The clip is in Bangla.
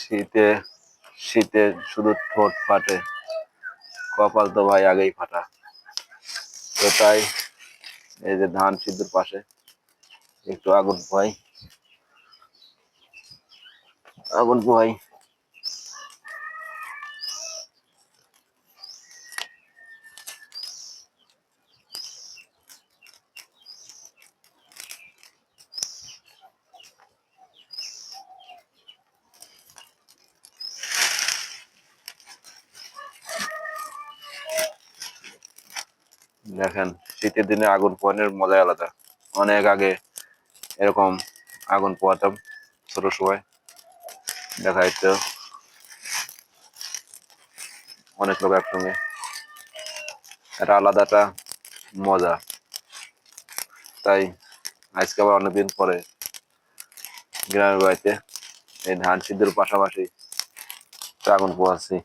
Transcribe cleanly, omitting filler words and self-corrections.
শীতে শীতে শুধু ঠোঁট ফাটে, কপাল তো ভাই আগেই ফাটা। তো তাই এই যে ধান সিদ্ধর পাশে একটু আগুন পোহাই, আগুন পোহাই। দেখেন শীতের দিনে আগুন পোহানোর মজাই আলাদা। অনেক আগে এরকম আগুন পোহাতাম ছোট সময়, দেখা যেত অনেক লোক একসঙ্গে, এটা আলাদা একটা মজা। তাই আজকে আবার অনেকদিন পরে গ্রামের বাড়িতে এই ধান সিদ্ধর পাশাপাশি আগুন পোহাচ্ছি।